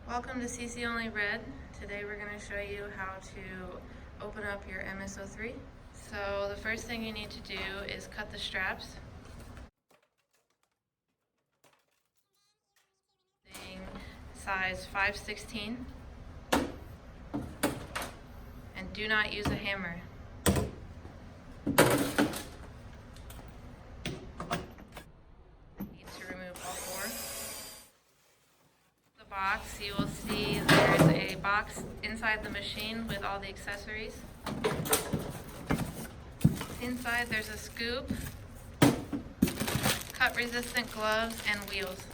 Welcome to CCONLY Red. Today we're going to show you how to open up your MS-03. So the first thing you need to do is cut the straps. Size 5/16, and do not use a hammer. Need to remove all four. The box, you will see there's a box inside the machine with all the accessories. Inside there's a scoop, cut resistant gloves, and wheels.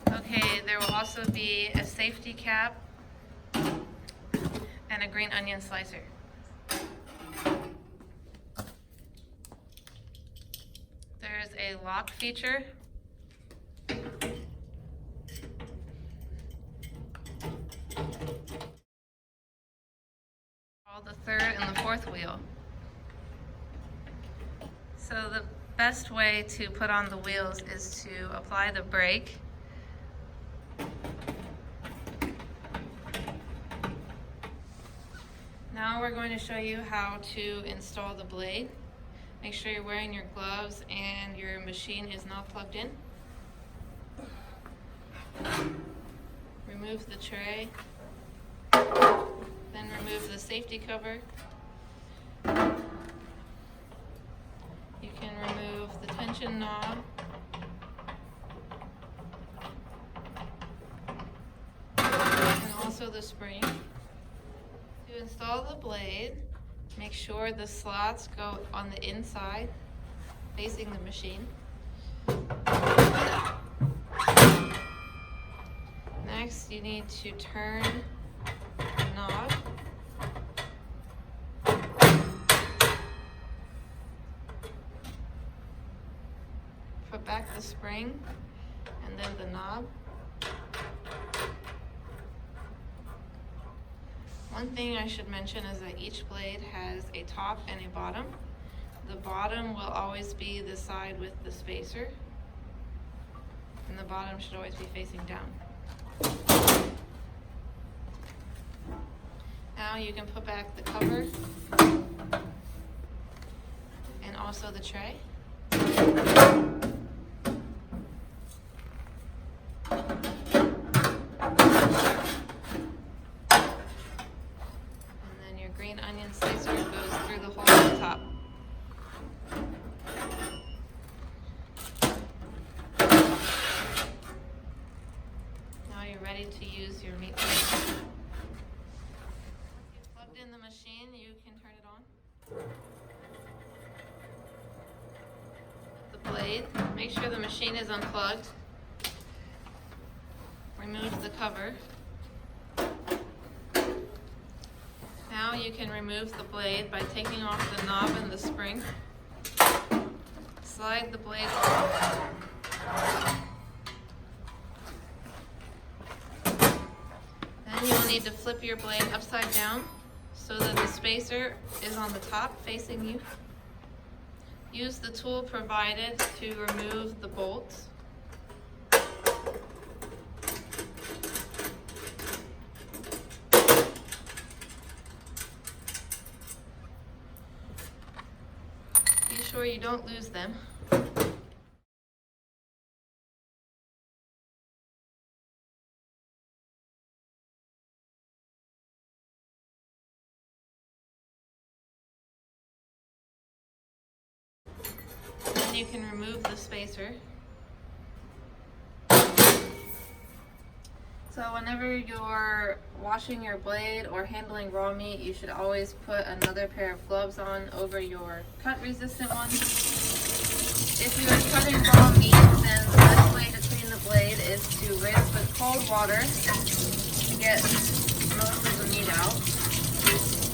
Okay, there will also be a safety cap and a green onion slicer. There's a lock feature. The third and the fourth wheel. So the best way to put on the wheels is to apply the brake. Now we're going to show you how to install the blade. Make sure you're wearing your gloves and your machine is not plugged in. Remove the tray. Then remove the safety cover. You can remove the tension knob. And also the spring. To install the blade, make sure the slots go on the inside, facing the machine. Next, you need to turn the knob. Put back the spring and then the knob. One thing I should mention is that each blade has a top and a bottom. The bottom will always be the side with the spacer, and the bottom should always be facing down. Now you can put back the cover and also the tray. Green onion slicer goes through the hole at the top. Now you're ready to use your meat blade. Once you've plugged in the machine, you can turn it on. The blade, make sure the machine is unplugged. Remove the cover. Now you can remove the blade by taking off the knob and the spring. Slide the blade off. Then you will need to flip your blade upside down so that the spacer is on the top facing you. Use the tool provided to remove the bolts. Be sure you don't lose them. Then you can remove the spacer. So whenever you're washing your blade or handling raw meat, you should always put another pair of gloves on over your cut resistant one. If you are cutting raw meat, then the best way to clean the blade is to rinse with cold water to get most of the meat out.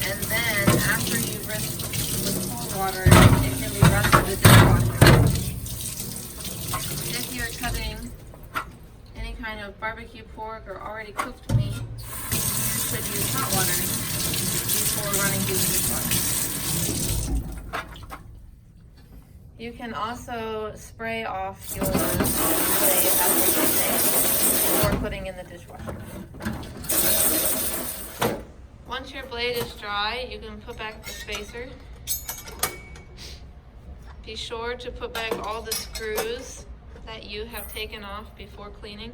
And then after you rinse with cold water, it can be run through the dishwasher. If you're cutting any kind of barbecue pork or already cooked meat, you should use hot water before running through the dishwasher. You can also spray off your blade after using it before putting dry, you can put back the spacer. Be sure to put back all the screws that you have taken off before cleaning.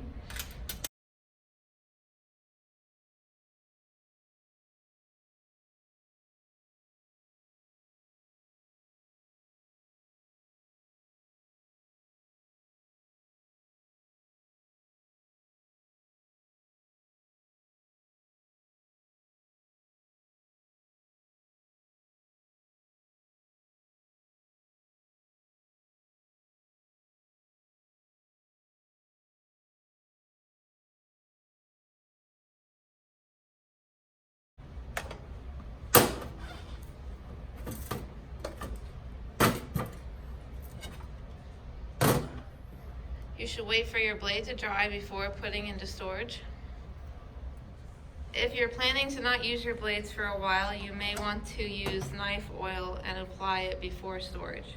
You should wait for your blade to dry before putting into storage. If you're planning to not use your blades for a while, you may want to use knife oil and apply it before storage.